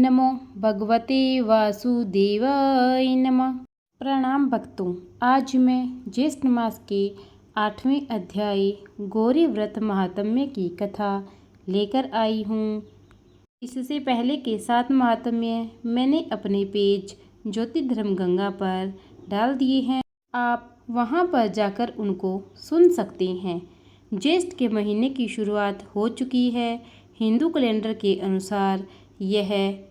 नमो भगवते वासुदेवाय नमः। प्रणाम भक्तों, आज मैं ज्येष्ठ मास के 8वें अध्याय गौरी व्रत महात्म्य की कथा लेकर आई हूँ। इससे पहले के 7 महात्म्य मैंने अपने पेज ज्योति धर्म गंगा पर डाल दिए हैं, आप वहाँ पर जाकर उनको सुन सकते हैं। ज्येष्ठ के महीने की शुरुआत हो चुकी है। हिंदू कैलेंडर के अनुसार यह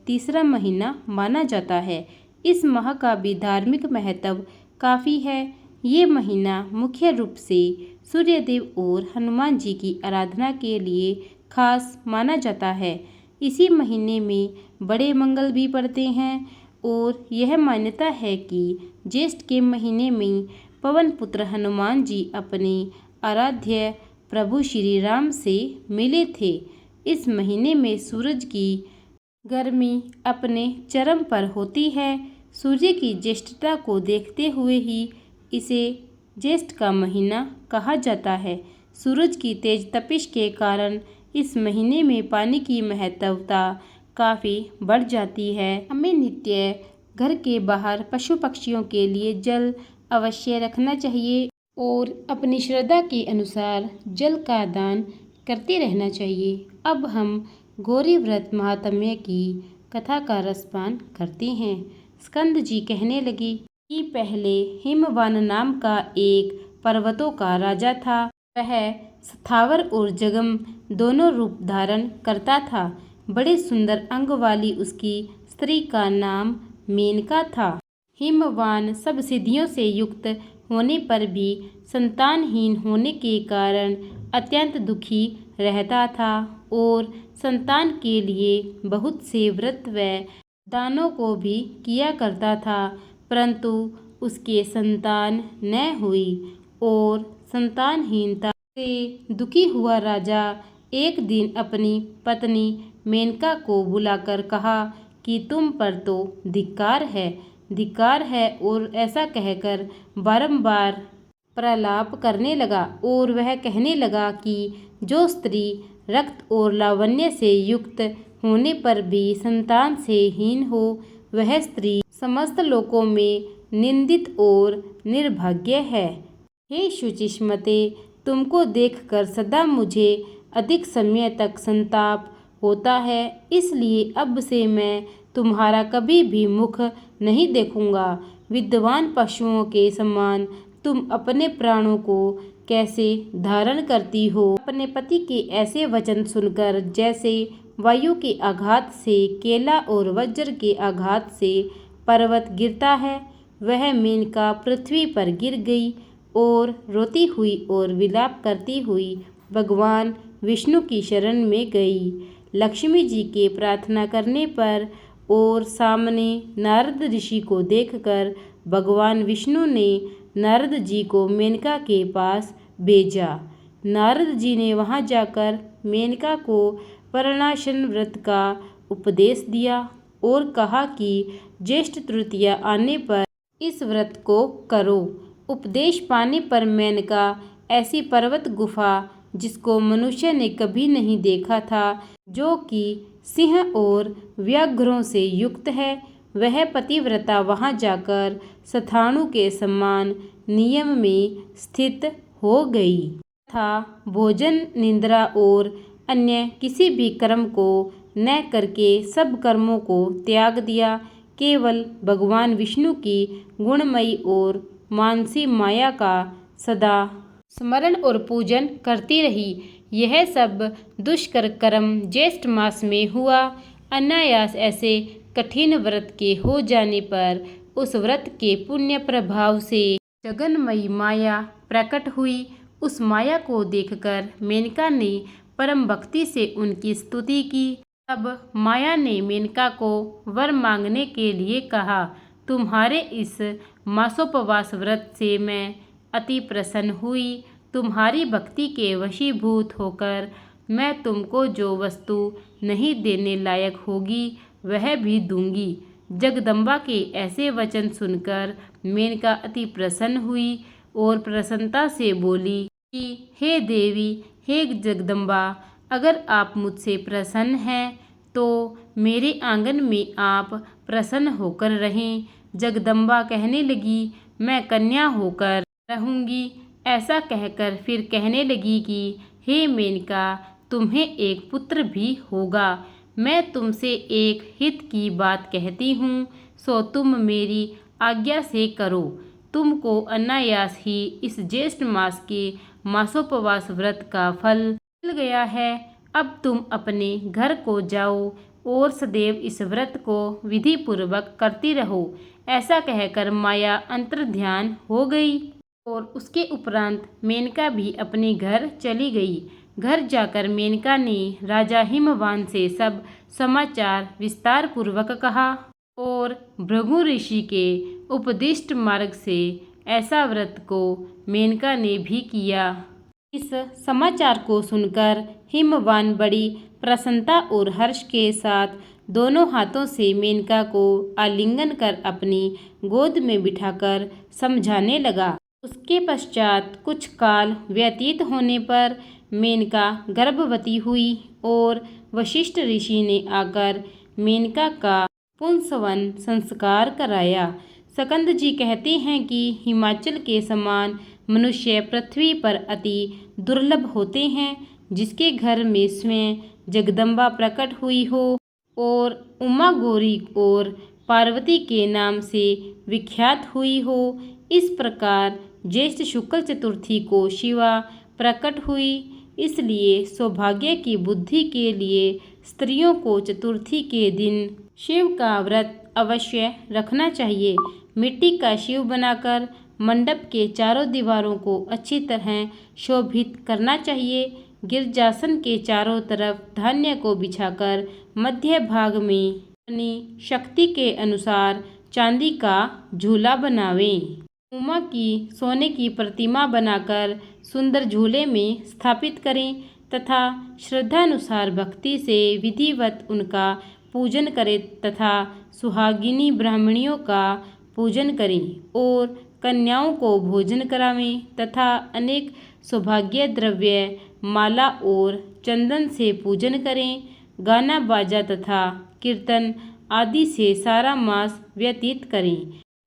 तीसरा महीना माना जाता है। इस माह का भी धार्मिक महत्व काफ़ी है। ये महीना मुख्य रूप से सूर्यदेव और हनुमान जी की आराधना के लिए खास माना जाता है। इसी महीने में बड़े मंगल भी पड़ते हैं और यह मान्यता है कि ज्येष्ठ के महीने में पवन पुत्र हनुमान जी अपने आराध्य प्रभु श्री राम से मिले थे। इस महीने में सूरज की गर्मी अपने चरम पर होती है। सूर्य की ज्येष्ठता को देखते हुए ही इसे ज्येष्ठ का महीना कहा जाता है। सूरज की तेज तपिश के कारण इस महीने में पानी की महत्वता काफ़ी बढ़ जाती है। हमें नित्य घर के बाहर पशु पक्षियों के लिए जल अवश्य रखना चाहिए और अपनी श्रद्धा के अनुसार जल का दान करते रहना चाहिए। अब हम गौरी व्रत महात्म्य की कथा का रसपान करते हैं। स्कंद जी कहने लगे कि पहले हिमवान नाम का एक पर्वतों का राजा था। वह स्थावर और जंगम दोनों रूप धारण करता था। बड़े सुंदर अंग वाली उसकी स्त्री का नाम मेनका था। हिमवान सब सिद्धियों से युक्त होने पर भी संतानहीन होने के कारण अत्यंत दुखी रहता था और संतान के लिए बहुत से व्रत व दानों को भी किया करता था, परंतु उसके संतान न हुई और संतानहीनता से दुखी हुआ राजा एक दिन अपनी पत्नी मेनका को बुलाकर कहा कि तुम पर तो धिक्कार है और ऐसा कहकर बारंबार प्रलाप करने लगा और वह कहने लगा कि जो स्त्री रक्त और लावण्य से युक्त होने पर भी संतान से हीन हो, वह स्त्री समस्त लोकों में निंदित और निर्भाग्य है। हे शुचिस्मते, तुमको देखकर सदा मुझे अधिक समय तक संताप होता है, इसलिए अब से मैं तुम्हारा कभी भी मुख नहीं देखूंगा। विद्वान पशुओं के समान तुम अपने प्राणों को कैसे धारण करती हो। अपने पति के ऐसे वचन सुनकर जैसे वायु के आघात से केला और वज्र के आघात से पर्वत गिरता है, वह मेनका पृथ्वी पर गिर गई और रोती हुई और विलाप करती हुई भगवान विष्णु की शरण में गई। लक्ष्मी जी के प्रार्थना करने पर और सामने नारद ऋषि को देखकर भगवान विष्णु ने नारद जी को मेनका के पास भेजा। नारद जी ने वहां जाकर मेनका को वर्णाश्रम व्रत का उपदेश दिया और कहा कि ज्येष्ठ तृतीया आने पर इस व्रत को करो। उपदेश पाने पर मेनका ऐसी पर्वत गुफा जिसको मनुष्य ने कभी नहीं देखा था, जो कि सिंह और व्याघ्रों से युक्त है, वह पतिव्रता वहां जाकर शताणु के समान नियम में स्थित हो गई तथा भोजन, निद्रा और अन्य किसी भी कर्म को न करके सब कर्मों को त्याग दिया। केवल भगवान विष्णु की गुणमयी और मानसी माया का सदा स्मरण और पूजन करती रही। यह सब दुष्कर कर्म ज्येष्ठ मास में हुआ। अनायास ऐसे कठिन व्रत के हो जाने पर उस व्रत के पुण्य प्रभाव से जगन्मयी माया प्रकट हुई। उस माया को देखकर मेनका ने परम भक्ति से उनकी स्तुति की। तब माया ने मेनका को वर मांगने के लिए कहा, तुम्हारे इस मासोपवास व्रत से मैं अति प्रसन्न हुई। तुम्हारी भक्ति के वशीभूत होकर मैं तुमको जो वस्तु नहीं देने लायक होगी वह भी दूंगी। जगदम्बा के ऐसे वचन सुनकर मेनका अति प्रसन्न हुई और प्रसन्नता से बोली कि हे देवी, हे जगदम्बा, अगर आप मुझसे प्रसन्न हैं तो मेरे आंगन में आप प्रसन्न होकर रहें। जगदम्बा कहने लगी, मैं कन्या होकर रहूंगी। ऐसा कहकर फिर कहने लगी कि हे मेनका, तुम्हें एक पुत्र भी होगा। मैं तुमसे एक हित की बात कहती हूँ, सो तुम मेरी आज्ञा से करो। तुमको अनायास ही इस ज्येष्ठ मास के मासोपवास व्रत का फल मिल गया है। अब तुम अपने घर को जाओ और सदैव इस व्रत को विधि पूर्वक करती रहो। ऐसा कहकर माया अंतर्ध्यान हो गई और उसके उपरांत मेनका भी अपने घर चली गई। घर जाकर मेनका ने राजा हिमवान से सब समाचार विस्तार पूर्वक कहा और भृगु ऋषि के उपदिष्ट मार्ग से ऐसा व्रत को मेनका ने भी किया। इस समाचार को सुनकर हिमवान बड़ी प्रसन्नता और हर्ष के साथ दोनों हाथों से मेनका को आलिंगन कर अपनी गोद में बिठाकर समझाने लगा। उसके पश्चात कुछ काल व्यतीत होने पर मेनका गर्भवती हुई और वशिष्ठ ऋषि ने आकर मेनका का पुंसवन संस्कार कराया। सकंद जी कहते हैं कि हिमाचल के समान मनुष्य पृथ्वी पर अति दुर्लभ होते हैं। जिसके घर में स्वयं जगदम्बा प्रकट हुई हो और उमा गौरी और पार्वती के नाम से विख्यात हुई हो। इस प्रकार ज्येष्ठ शुक्ल चतुर्थी को शिवा प्रकट हुई। इसलिए सौभाग्य की बुद्धि के लिए स्त्रियों को चतुर्थी के दिन शिव का व्रत अवश्य रखना चाहिए। मिट्टी का शिव बनाकर मंडप के चारों दीवारों को अच्छी तरह शोभित करना चाहिए। गिरजासन के चारों तरफ धान्य को बिछाकर मध्य भाग में अपनी शक्ति के अनुसार चांदी का झूला बनावें। उमा की सोने की प्रतिमा बनाकर सुंदर झूले में स्थापित करें तथा श्रद्धानुसार भक्ति से विधिवत उनका पूजन करें तथा सुहागिनी ब्राह्मणियों का पूजन करें और कन्याओं को भोजन करावें तथा अनेक सौभाग्य द्रव्य, माला और चंदन से पूजन करें। गाना बाजा तथा कीर्तन आदि से सारा मास व्यतीत करें।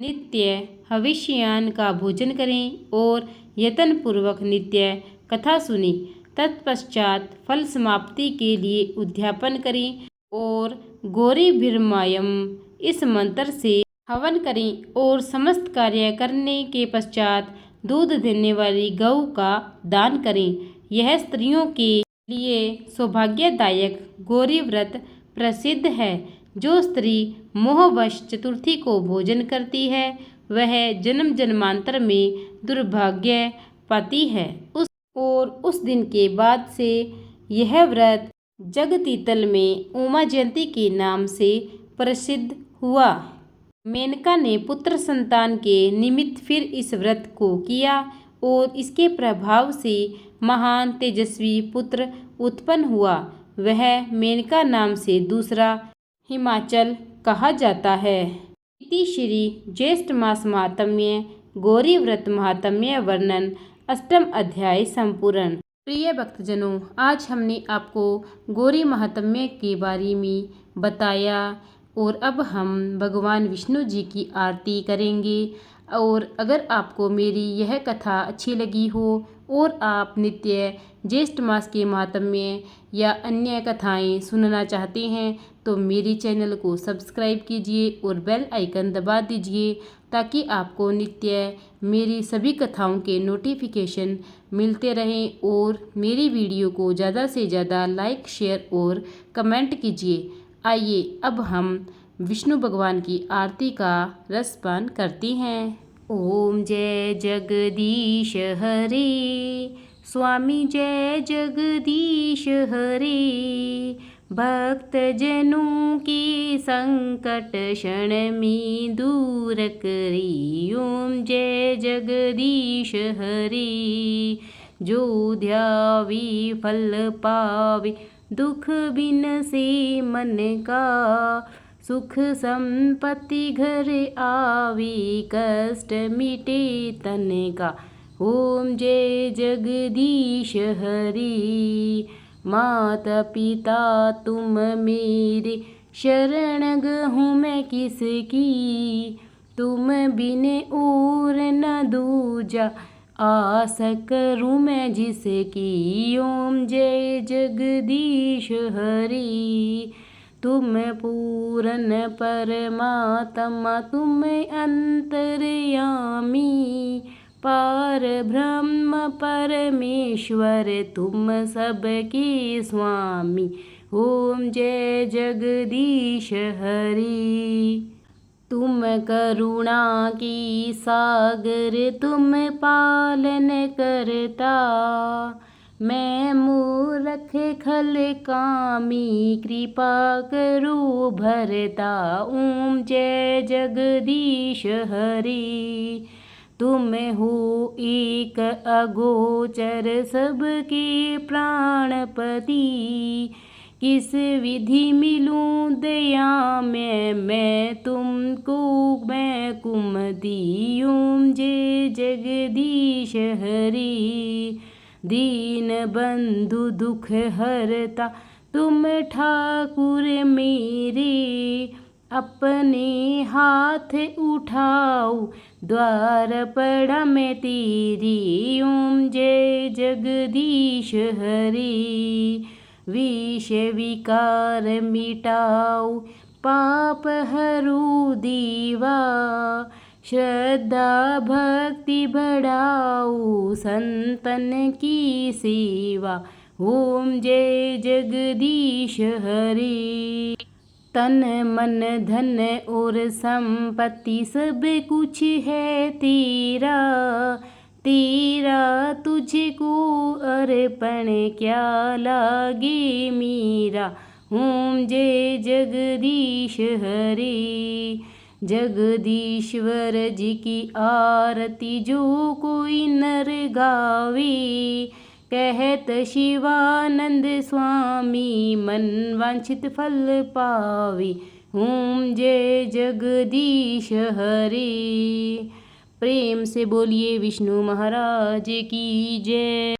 नित्य हविष्यान का भोजन करें और यत्न पूर्वक नित्य कथा सुने। तत्पश्चात फल समाप्ति के लिए उद्यापन करें और गौरी भीर्मायम इस मंत्र से हवन करें और समस्त कार्य करने के पश्चात दूध देने वाली गौ का दान करें। यह स्त्रियों के लिए सौभाग्यदायक गौरी व्रत प्रसिद्ध है। जो स्त्री मोहवश चतुर्थी को भोजन करती है वह जन्म जन्मांतर में दुर्भाग्य पाती है। उस दिन के बाद से यह व्रत जगतीतल में उमा जयंती के नाम से प्रसिद्ध हुआ। मेनका ने पुत्र संतान के निमित्त फिर इस व्रत को किया और इसके प्रभाव से महान तेजस्वी पुत्र उत्पन्न हुआ। वह मेनका नाम से दूसरा हिमाचल कहा जाता है। इति श्री ज्येष्ठ मास महात्म्य गौरी व्रत महात्म्य वर्णन अष्टम अध्याय संपूर्ण। प्रिय भक्तजनों, आज हमने आपको गौरी महात्म्य के बारे में बताया और अब हम भगवान विष्णु जी की आरती करेंगे। और अगर आपको मेरी यह कथा अच्छी लगी हो और आप नित्य ज्येष्ठ मास के महात्म्य या अन्य कथाएं सुनना चाहते हैं तो मेरी चैनल को सब्सक्राइब कीजिए और बेल आइकन दबा दीजिए ताकि आपको नित्य मेरी सभी कथाओं के नोटिफिकेशन मिलते रहें। और मेरी वीडियो को ज़्यादा से ज़्यादा लाइक, शेयर और कमेंट कीजिए। आइए अब हम विष्णु भगवान की आरती का रसपान करते हैं। ओम जय जगदीश हरे, स्वामी जय जगदीश हरे। भक्त जनों के संकट क्षण में दूर करी। ओम जय जगदीश हरे। जो ध्यावे फल पावे, दुख बिन से मन का। सुख संपत्ति घर आवे, कष्ट मिटे तन का। ओम जय जगदीश हरे। माता पिता तुम मेरे, शरण गहूँ मैं किसकी। तुम बिन और न दूजा, आस करूँ मैं जिसकी। ओम जय जगदीश हरि। तुम पूर्ण परमात्मा, तुम अंतर्यामी। पार ब्रह्म परमेश्वर, तुम सबके स्वामी। ओम जय जगदीश हरि। तुम करुणा की सागर, तुम पालन करता। मैं मूर्ख खल कामी, कृपा करो भरता। ओम जय जगदीश हरि। तुम हो एक अगोचर, सबके प्राणपति। किस विधि मिलूं दया में मैं तुमको, मैं कुमति। ओम जय जगदीश हरि। दीन बंधु दुख हरता, तुम ठाकुर मेरे। अपने हाथ उठाओ, द्वार पड़ा मैं तेरी। ओम जय जगदीश हरि। विष विकार मिटाओ, पाप हरो देवा। श्रद्धा भक्ति बढ़ाओ, संतन की सेवा। ओम जय जगदीश हरि। तन मन धन और संपत्ति, सब कुछ है तेरा। तेरा तुझको अर्पण, क्या लागे मेरा। ओम जय जगदीश हरि। जगदीश्वर जी की आरती जो कोई नर गावे। कहत शिवानंद स्वामी, मन वांछित फल पावे। ओम जय जगदीश हरि। प्रेम से बोलिए विष्णु महाराज की जय।